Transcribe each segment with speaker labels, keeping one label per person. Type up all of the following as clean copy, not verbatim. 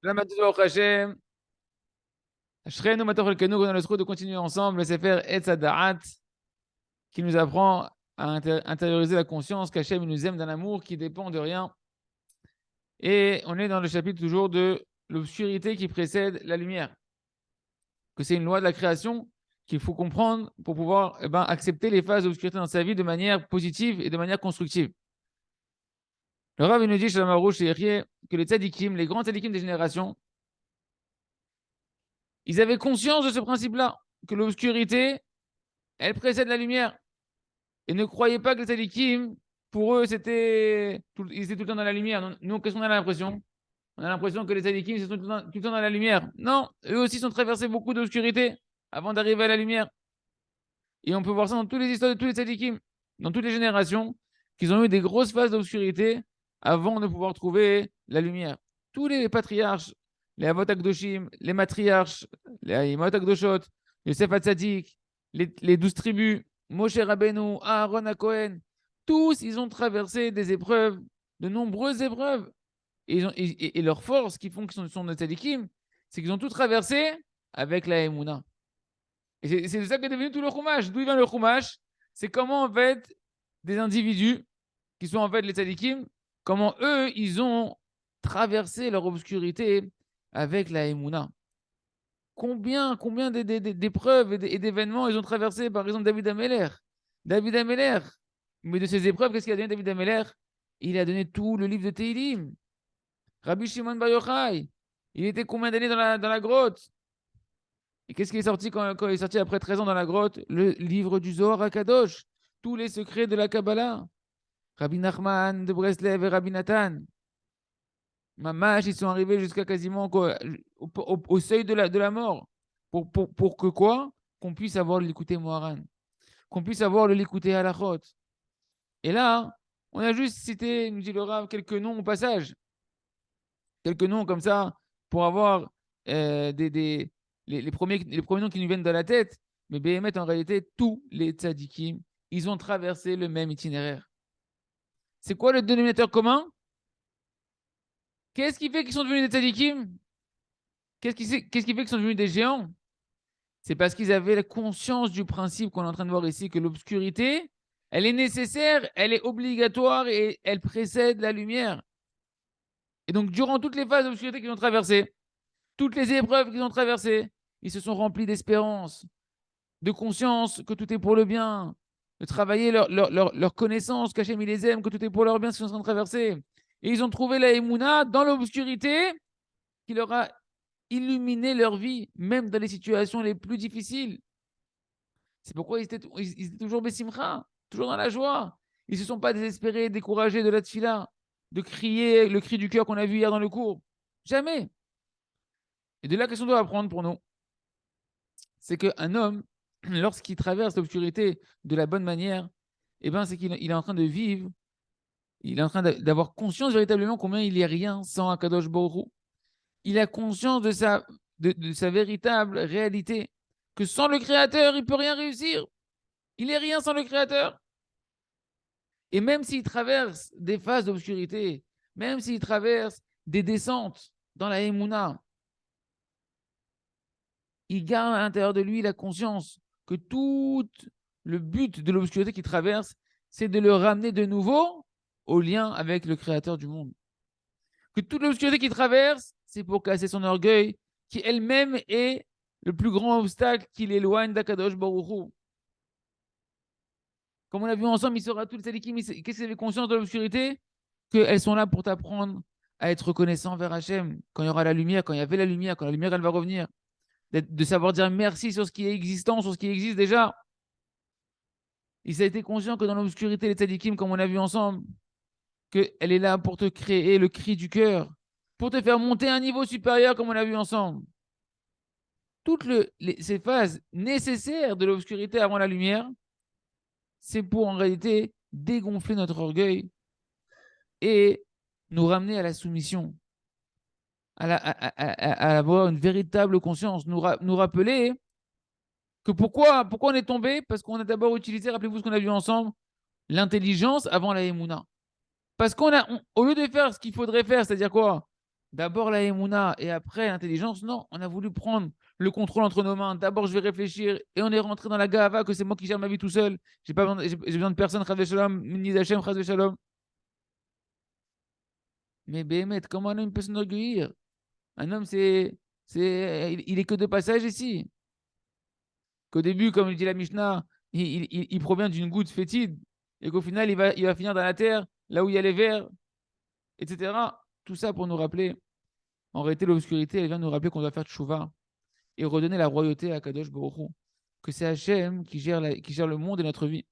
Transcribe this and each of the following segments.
Speaker 1: Shalom à tous, Baruch Hashem. Ashrenu matov chelkenu, qu'on a le droit de continuer ensemble le Sefer Etz Hadaat, qui nous apprend à intérioriser la conscience qu'Hachem nous aime d'un amour qui dépend de rien. Et on est dans le chapitre toujours de l'obscurité qui précède la lumière. Que c'est une loi de la création qu'il faut comprendre pour pouvoir accepter les phases d'obscurité dans sa vie de manière positive et de manière constructive. Le Rav nous dit, Shalom Aruch et Yehiye, que les tzadikim, les grands tzadikim des générations, ils avaient conscience de ce principe-là, que l'obscurité, elle précède la lumière. Et ne croyez pas que les tzadikim, pour eux, ils étaient tout le temps dans la lumière. Nous, qu'est-ce qu'on a l'impression? On a l'impression que les tzadikim, ils sont tout le temps dans la lumière. Non, eux aussi sont traversés beaucoup d'obscurité avant d'arriver à la lumière. Et on peut voir ça dans toutes les histoires de tous les tzadikim, dans toutes les générations, qu'ils ont eu des grosses phases d'obscurité avant de pouvoir trouver la lumière. Tous les patriarches, les Avot HaKadoshim, les matriarches, les Imot HaKadoshot, Yosef HaTzadik, les 12 tribus, Moshe Rabbeinu, Aaron HaKohen, tous, ils ont traversé des épreuves, de nombreuses épreuves. Et leur force, qui font qu'ils sont des tzadikim, c'est qu'ils ont tout traversé avec la Emouna. Et c'est de ça qu'est devenu tout le Chumash. D'où il vient le Chumash? C'est comment, en fait, des individus, qui sont en fait les tzadikim, comment eux, ils ont traversé leur obscurité avec la Emouna. Combien d'épreuves et d'événements ils ont traversé, par exemple, David Ameller. David Ameller, mais de ces épreuves, qu'est-ce qu'il a donné David Ameller? Il a donné tout le livre de Teilim. Rabbi Shimon Bar Yochai, il était combien d'années dans la grotte? Et qu'est-ce qui est sorti quand il est sorti après 13 ans dans la grotte? Le livre du Zohar HaKadosh, tous les secrets de la Kabbalah. Rabbi Nachman de Breslev et Rabbi Nathan. Mamash, ils sont arrivés jusqu'à quasiment au seuil de la mort. Pour que quoi? Qu'on puisse avoir le l'écouter Moharan. Qu'on puisse avoir le l'écouter Halachot. Et là, on a juste cité, nous dit le Rav, quelques noms au passage. Quelques noms comme ça pour avoir les premiers noms qui nous viennent dans la tête. Mais Béhémet, en réalité, tous les tzadikim, ils ont traversé le même itinéraire. C'est quoi le dénominateur commun? Qu'est-ce qui fait qu'ils sont devenus des tzadikim? Qu'est-ce qui fait qu'ils sont devenus des géants? C'est parce qu'ils avaient la conscience du principe qu'on est en train de voir ici, que l'obscurité, elle est nécessaire, elle est obligatoire et elle précède la lumière. Et donc, durant toutes les phases d'obscurité qu'ils ont traversées, toutes les épreuves qu'ils ont traversées, ils se sont remplis d'espérance, de conscience que tout est pour le bien, de travailler leur connaissance, qu'Hachem ils les aime, que tout est pour leur bien, ce qu'ils sont en train de traverser. Et ils ont trouvé la Emouna dans l'obscurité qui leur a illuminé leur vie, même dans les situations les plus difficiles. C'est pourquoi ils étaient toujours Bessimcha, toujours dans la joie. Ils ne se sont pas désespérés, découragés de la tfila, de crier le cri du cœur qu'on a vu hier dans le cours. Jamais. Et de là, qu'est-ce qu'on doit apprendre pour nous? C'est qu'un homme, lorsqu'il traverse l'obscurité de la bonne manière, c'est qu'il est en train de vivre, il est en train d'avoir conscience véritablement combien il est rien sans Akadosh Baruch Hu. Il a conscience de sa véritable réalité, que sans le Créateur, il ne peut rien réussir. Il est rien sans le Créateur. Et même s'il traverse des phases d'obscurité, même s'il traverse des descentes dans la Emouna, il garde à l'intérieur de lui la conscience que tout le but de l'obscurité qu'il traverse, c'est de le ramener de nouveau au lien avec le Créateur du monde. Que toute l'obscurité qu'il traverse, c'est pour casser son orgueil, qui elle-même est le plus grand obstacle qui l'éloigne d'Akadosh Baruch Hu. Comme on l'a vu ensemble, il sera tous les tzadikim. Qu'est-ce qu'ils avaient conscience de l'obscurité? Qu'elles sont là pour t'apprendre à être reconnaissant vers Hachem. Quand il y aura la lumière, quand il y avait la lumière, quand la lumière elle va revenir. De savoir dire merci sur ce qui est existant, sur ce qui existe déjà. Il a été conscient que dans l'obscurité, les tzadikim, comme on a vu ensemble, qu'elle est là pour te créer le cri du cœur, pour te faire monter à un niveau supérieur, comme on a vu ensemble. Toutes ces phases nécessaires de l'obscurité avant la lumière, c'est pour en réalité dégonfler notre orgueil et nous ramener à la soumission, à avoir une véritable conscience, nous rappeler que pourquoi on est tombé? Parce qu'on a d'abord utilisé, rappelez-vous ce qu'on a vu ensemble, l'intelligence avant la Emouna. Parce au lieu de faire ce qu'il faudrait faire, c'est-à-dire quoi? D'abord la émouna et après l'intelligence. Non, on a voulu prendre le contrôle entre nos mains. D'abord, je vais réfléchir et on est rentré dans la gava que c'est moi qui gère ma vie tout seul. J'ai pas besoin, j'ai besoin de personne, chas shalom, ni d'Hachem, chas shalom. Mais Béhémet, comment un homme peut s'enorgueillir? Un homme, il est que de passage ici. Qu'au début, comme le dit la Mishnah, il provient d'une goutte fétide et qu'au final, il va finir dans la terre, là où il y a les vers, etc. Tout ça pour nous rappeler. En réalité, l'obscurité, elle vient nous rappeler qu'on doit faire tchouva et redonner la royauté à Kadosh Baruch Hu. Que c'est Hachem qui gère le monde et notre vie.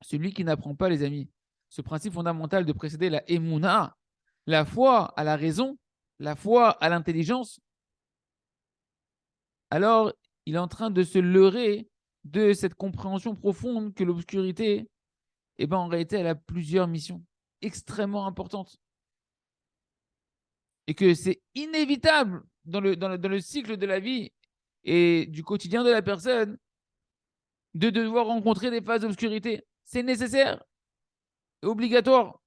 Speaker 1: Celui qui n'apprend pas, les amis, ce principe fondamental de précéder la émouna, la foi à la raison, la foi à l'intelligence, alors il est en train de se leurrer de cette compréhension profonde que l'obscurité, eh ben, en réalité, elle a plusieurs missions extrêmement importantes. Et que c'est inévitable dans le cycle de la vie et du quotidien de la personne de devoir rencontrer des phases d'obscurité. C'est nécessaire et obligatoire.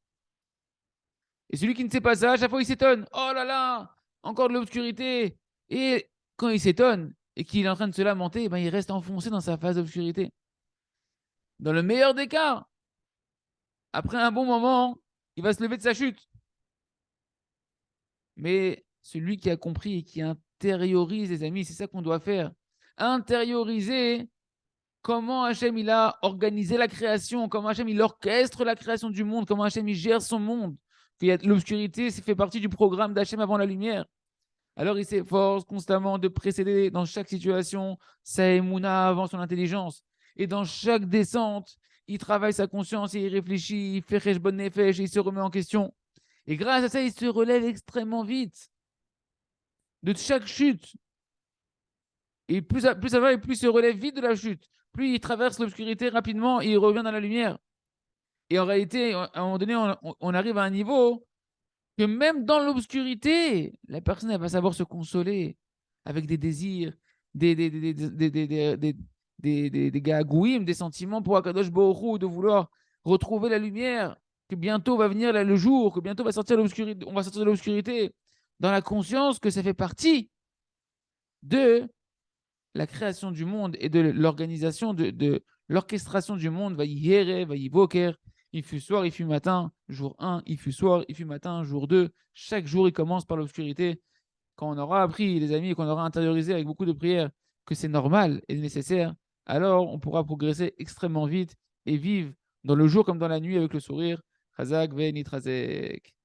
Speaker 1: Et celui qui ne sait pas ça, à chaque fois, il s'étonne. Oh là là, encore de l'obscurité. Et quand il s'étonne et qu'il est en train de se lamenter, eh ben, il reste enfoncé dans sa phase d'obscurité. Dans le meilleur des cas, après un bon moment, il va se lever de sa chute. Mais celui qui a compris et qui intériorise, les amis, c'est ça qu'on doit faire. Intérioriser comment Hachem il a organisé la création, comment Hachem il orchestre la création du monde, comment Hachem il gère son monde. L'obscurité, ça fait partie du programme d'Hachem avant la lumière. Alors il s'efforce constamment de précéder dans chaque situation sa émouna avant son intelligence. Et dans chaque descente, il travaille sa conscience et il réfléchit, il fait cheshbon nefesh et il se remet en question. Et grâce à ça, il se relève extrêmement vite de chaque chute. Et plus ça va, et plus il se relève vite de la chute. Plus il traverse l'obscurité rapidement et il revient dans la lumière. Et en réalité, à un moment donné, on arrive à un niveau que même dans l'obscurité, la personne elle va savoir se consoler avec des désirs, des gagouïms, des sentiments pour Akadosh Baruch Hu, de vouloir retrouver la lumière, que bientôt va venir le jour, que bientôt va sortir l'obscurité, on va sortir de l'obscurité, dans la conscience que ça fait partie de la création du monde et de l'organisation, de l'orchestration du monde. Va y va y il fut soir, il fut matin, jour 1, il fut soir, il fut matin, jour 2. Chaque jour, il commence par l'obscurité. Quand on aura appris, les amis, et qu'on aura intériorisé avec beaucoup de prières que c'est normal et nécessaire, alors on pourra progresser extrêmement vite et vivre dans le jour comme dans la nuit avec le sourire. Chazak ve nitrazek.